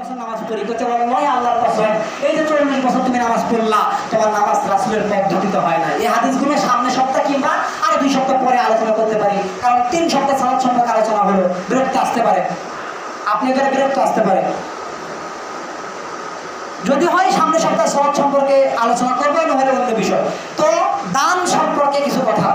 বছর নামাজ পড়ি, করতে বলো নয় আল্লাহর কসম, এই যে 40 বছর তুমি নামাজ পড়লা, তোমার নামাজ রাসূলের পদ্ধতিতে হয় না। এই হাদিসগুলো সামনে সপ্তাহ কিংবা আরো 2 সপ্তাহ পরে আলোচনা করতে পারি, কারণ 3 সপ্তাহ সালাত সম্পর্কে আলোচনা হলো, বিরক্ত আসতে পারে, আপনি এখানে বিরক্ত আসতে পারে। যদি হয় সামনে সপ্তাহে সালাত সম্পর্কে আলোচনা করবো, নহলে অন্য বিষয়। তো দান সম্পর্কে কিছু কথা।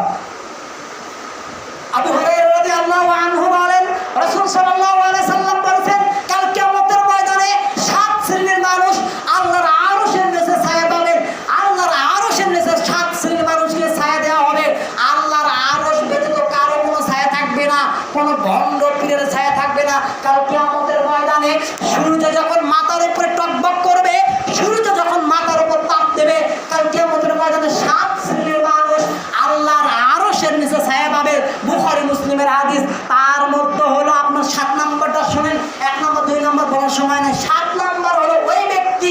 আবু হুরায়রা রাদিয়াল্লাহু আনহু বলেন, রাসূল সাল্লাল্লাহু আলাইহি সাল্লাম বলেছেন, কাল কিয়ামতের ময়দানে 7 শ্রেণীর মানুষ আল্লাহর আরশের নিচে ছায়া পাবেন। আল্লাহর আরশের নিচে 7 শ্রেণীর মানুষকে ছায়া দেওয়া হবে। আল্লাহর আরশ ব্যতীত কারো কোনো ছায়া থাকবে না, কোনো ভণ্ড পীরের ছায়া থাকবে না। কাল কিয়ামতের ময়দানে সূর্য যখন মাথার উপরে টকবক করবে, সূর্য যখন মাথার উপর তাপ দেবে, কাল কিয়ামতের ময়দানে 7 শ্রেণীর মানুষ আল্লাহর আরশের নিচে ছায়া পাবে। বুখারী মুসলিমের হাদিস। তার মধ্যে হলো আপনার 7 নম্বরটা শুনেন, 1 নম্বর 2 নম্বর বলার সময় নাই। 7 নম্বর হলো ওই ব্যক্তি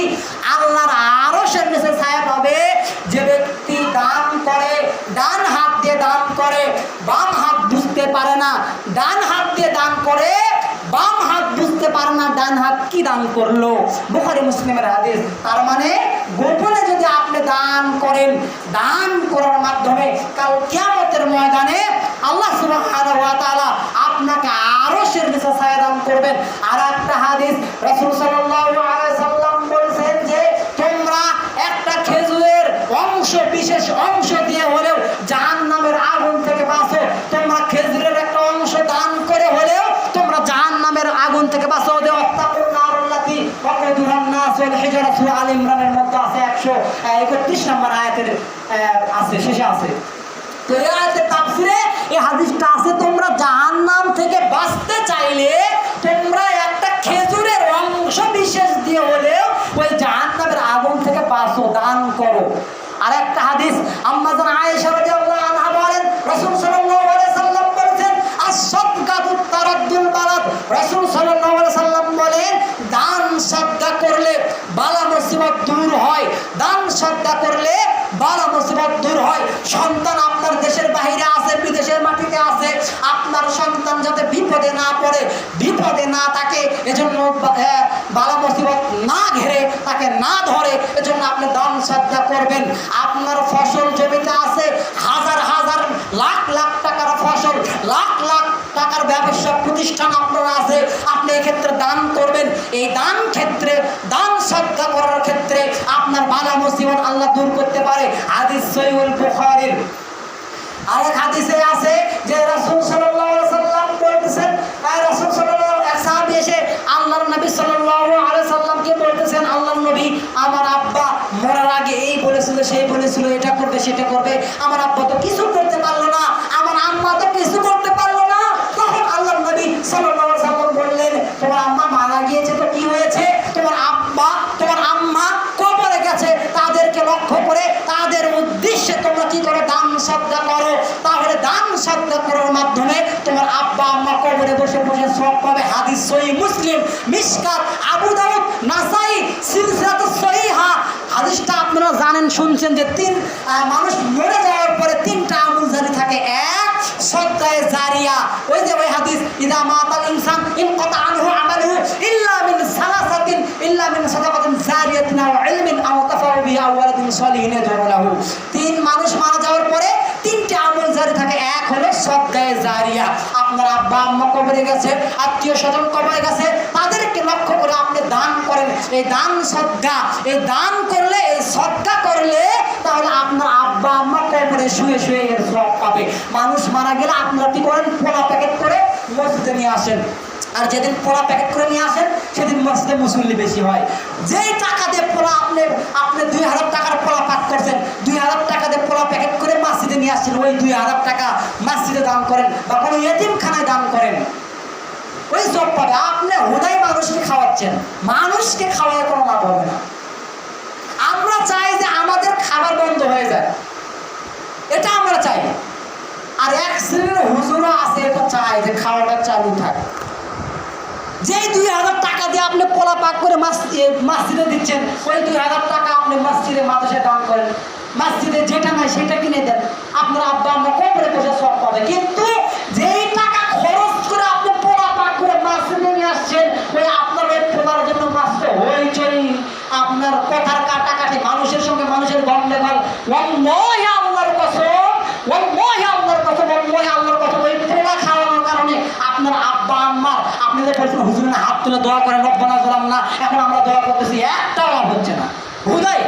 আল্লাহর আরশের নিচে ছায়া পাবে যে ব্যক্তি দান করে, ডান হাত দিয়ে দান করে, বাম হাত বুঝতে পারে না, ডান হাত দিয়ে দান করে, বাম হাত বুঝতে পারে না ডান হাত কি দান করলো। বুখারী মুসলিমের হাদিস। তার মানে গোপনে যদি আপনি দান করেন, দান করার মাধ্যমে কাল কিয়ামতের ময়দানে আল্লাহ সুবহানাহু ওয়া তাআলা আপনাকে আরশের নিচে ছায়া দান করবেন। আর একটা হাদিস, রাসূল সাল্লাল্লাহু আলাইহি সাল্লাম বলেছেন যে তোমরা একটা খেজুরের অংশ, বিশেষ অংশ দিয়ে হলেও জাহান্নামের আগুন থেকে বাঁচো। তোমরা খেজুরের একটা অংশ দান করে হলেও তোমরা জাহান্নামের আগুন থেকে বাঁচো। ওয়াত্তাকুন নারাল্লাতী ওয়াকুদুহান নাস ওয়াল হিজরা, সূরা আল ইমরানের মধ্যে আছে 131 নম্বর আয়াতের আছে, শেষে আছে। তো এই আয়াতের তাফসীরে এই হাদিসটা আছে, তোমরা জাহান্নাম থেকে বাঁচতে চাইলে তোমরা একটা খেজুরের অংশ বিশেষ দিয়ে হলেও ওই জাহান্নামের আগুন থেকে বাঁচো, দান করো। আর একটা হাদিস, আম্মা জান আয়েশা রাদিয়াল্লাহু আনহা বলেন, রাসূল সাল্লাল্লাহু আলাইহি সাল্লাম বলেছেন, আস-সাদকাতু তারাদ্দুল বালাদ। রাসূল সাল্লাল্লাহু আলাইহি সাল্লাম বলেন, দান সাদকা করলে বালা মুসিবত দূর হয়, দান সাদকা করলে বালা মুসিবত দূর হয়। সন্তান আপনার দেশের বাইরে আছে, বিদেশের মাটিতে আছে, আপনার সন্তান যাতে বিপদে না পড়ে, বিপদে না থাকে, এজন্য বালা মুসিবত না ঘেরে তাকে না ধরে, এজন্য আপনি দান সাদকা করবেন। আপনার ফসল জমিতে আছে, হাজার হাজার লাখ লাখ টাকার ফসল, লাখ লাখ টাকার ব্যবসা প্রতিষ্ঠান আপনার আছে, আপনি এক্ষেত্রে দান করবেন। এই দান ক্ষেত্রে, দান সাদকা করার ক্ষেত্রে আপনার বালা মুসিবত আল্লাহ দূর করতে পারে। হাদিস সহিহুল বুখারীর। আরেক হাদিসে আছে যে রাসূল সাল্লাল্লাহু আলাইহি সাল্লাম বলতেছেন, রাসূল সাল্লাল্লাহু আলাইহি এক সাহাবী এসে আল্লাহর নবী সাল্লাল্লাহু আলাইহি সাল্লামকে বলতেছেন, আল্লাহর নবী, আমার আব্বা মরার আগে এই বলেছিল, সেই বলেছিল, এটা করবে সেটা করবে, আমার আব্বা তো কিছু করতে পারলো না, আমার আম্মা তো কিছু করতে পারলো না। তখন আল্লাহর নবী সাল্লাল্লাহু আলাইহি সাল্লাম বললেন, তোমার আম্মা মারা গিয়েছে তো কি হয়েছে, তোমার আব্বা, তোমার আম্মা কবরে গেছে, তাদেরকে লক্ষ্য করে তাদের উদ্দেশ্যে তোমরা কি করে দান সাদকা করো। তাহলে দান সাদকা করার মাধ্যমে তোমার আব্বা আম্মা কবরে বসে বসে সওয়াব পাবে। হাদিস সহিহ মুসলিম, মিশকাত, আবু দাউদ, নাসাই, সিলসিলাতুস সহিহা। হাদিসটা আপনারা জানেন, শুনছেন যে মানুষ মরে যাওয়ার পরে 3টা আমল জারি থাকে। 1 সাদকায়ে জারিয়া, ওই যে ওই হাদিস, ইদা মাতাল ইনসান ইনকাতা আনহু আমালুহু ইল্লা মিন সালাসাতিন, ইল্লা মিন সাদাকাতিন জারিয়াতিন আও ইলমিন আও তাফাউ বিহি আও ওয়ালাদিন সালিহিন ইয়াদউ লাহু। 3 মানুষ মারা যাওয়ার পরে 3টা আমল জারি থাকে। 1 হলো সাদকায়ে জারিয়া, আপনার আব্বা আম্মা কবরে গেছে, আত্মীয় স্বজন কবরে গেছে, তাদেরকে লক্ষ্য করে আপনি দান করেন। এই দান সাদকা, এই দান করলে, এই সাদকা করলে তাহলে আপনার আব্বা আম্মা কবরে শুয়ে শুয়ে এর সওয়াব পাবে। মানুষ মারা গেলে আপনারা কি করেন, পোলা প্যাকেট করে মসজিদে নিয়ে আসেন। আর যেদিন পোলা প্যাকেট করে নিয়ে আসেন সেদিন মসজিদে মুসল্লি বেশি হয়। যেই টাকা দিয়ে পোলা আপনি 2000 টাকার পোলা পাক করছেন, 2000 টাকা দিয়ে পোলা প্যাকেট করে মসজিদে নিয়ে আসছেন, ওই 2000 টাকা মসজিদে দান করেন বা কোনো ইয়েতিমখানায় দান করেন, ওই সব পাবে। আপনি হুদাই মানুষকে খাওয়াচ্ছেন, মানুষকে খাওয়ায় কোনো লাভ হবে না। আমরা চাই যে আমাদের খাবার বন্ধ হয়ে যায়, এটা আমরা চাই। আর এক শ্রেণীর হুজুরা আছে, এটা চায় যে খাওয়াটা চালু থাকে। যেই 2000 টাকা দিয়ে আপনি পোলা পাক করে মসজিদে দিচ্ছেন, ওই 2000 টাকা আপনি মসজিদে মাদ্রাসায় দান করেন, মসজিদে যেটা নাই সেটা কিনে দেন, আপনার আব্বা আম্মা কবরে বসে সওয়াব পাবে। কিন্তু যেই টাকা খরচ করে আপনি পোলা পাক করে মসজিদে নিয়ে আসছেন, ওই আপনার ওই পোলার জন্য বলছেন হুজুর না হাত তুলে দোয়া করেন রব্বানা যালামনা, এখন আমরা দোয়া করতেছি, একটা লাভ হচ্ছে না। হুদাই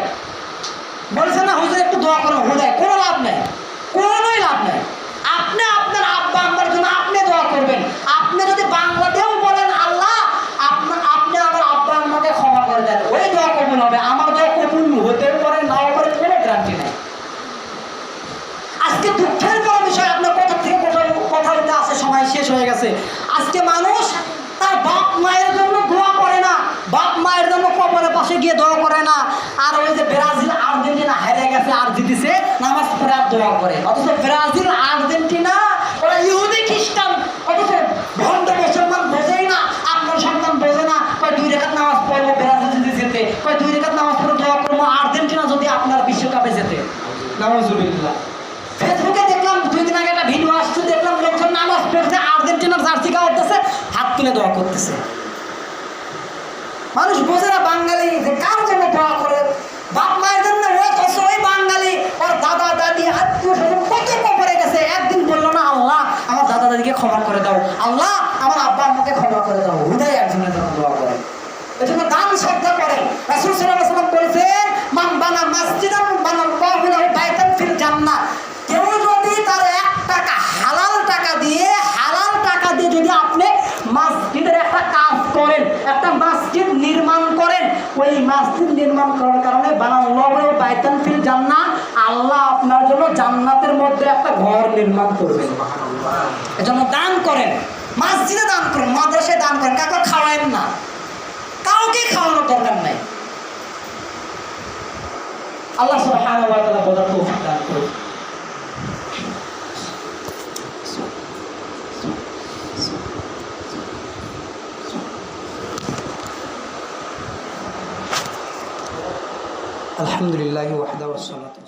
বলছেন না হুজুর একটু দোয়া করেন, হুদাই কোনো লাভ নেই, কোনোই লাভ নেই। আপনি আপনার আব্বা আম্মার জন্য আপনি দোয়া করবেন। আপনি যদি বাংলাতেও বলেন আল্লাহ আপনি আমার আব্বা আম্মাকে ক্ষমা করে দেন, ওই দোয়া কবুল হবে। আমার দোয়া কবুল হতেও পারে নাও পারে, কোনো গ্যারান্টি নেই। আজকে দুঃখের বড় বিষয়, আপনার কথা থেকে কথা হইতে আসে, সময় শেষ হয়ে গেছে। আজকে মানুষ তার বাপ মায়ের জন্য দোয়া করে না, বাপ মায়ের জন্য কবরের পাশে গিয়ে দোয়া করে না। আর ওই যে ব্রাজিল আর্জেন্টিনা হেরে গেছে আর জিতেছে, নামাজ পড়ে আর দোয়া করে। অথচ ব্রাজিল আর্জেন্টিনা ওরা ইহুদি খ্রিস্টান, অথচ ভণ্ড মুসলমান বোঝেই না, আপনার সন্তান বোঝে না। কয় 2 রাকাত নামাজ পড়বো ব্রাজিল যদি যেতে, কয় 2 রাকাত নামাজ পড়ে দোয়া করবো আর্জেন্টিনা যদি আপনার বিশ্বকাপে যেতে। নাউজুবিল্লাহ। ফেসবুকে দেখলাম 2 দিন আগে একটা ভিডিও আসছে, দেখলাম লোকজন নামাজ পড়ছে, আর্জেন্টিনার জার্সি গাওয়াতেছে, হাত তুলে দোয়া করতেছে। মানুষ বোঝে না বাঙালি যে কার জন্য দোয়া করে, বাপ মায়ের জন্য। ওই বাঙালি ওর দাদা দাদি আত্মীয় স্বজন কত কবরে গেছে, একদিন বললো না আল্লাহ আমার দাদা দাদিকে ক্ষমা করে দাও, আল্লাহ আমার আব্বা আম্মাকে ক্ষমা করে দাও। হুদাই একজনের জন্য দোয়া করে, এজন্য দান শ্রদ্ধা করেন। রাসূল সাল্লাল্লাহু আলাইহি ওয়াসাল্লাম বলেছেন মান বানা মাসজিদান বানাল্লাহু লাহু বাইতান ফিল জান্নাহ। কেউ যদি তার 1 টাকা হালাল টাকা দিয়ে যদি আপনি মসজিদের একটা কাজ করেন, একটা মসজিদ নির্মাণ করেন, ওই মসজিদ নির্মাণ করার কারণে বানাল্লাহু লাহু বাইতান ফিল জান্নাহ, আল্লাহ আপনার জন্য জান্নাতের মধ্যে একটা ঘর নির্মাণ করবেন। এজন্য দান করেন, মসজিদে দান করেন, মাদ্রাসায় দান করেন, কাউকে খাওয়ায়েন না, কাউকে খাওয়ানোর দরকার নাই। আল্লাহ সুবহানাহু ওয়া তাআলা বোঝার তৌফিক দান করুন। আলহামদুলিল্লাহি ওয়াহদাহু ওয়াসসালাতু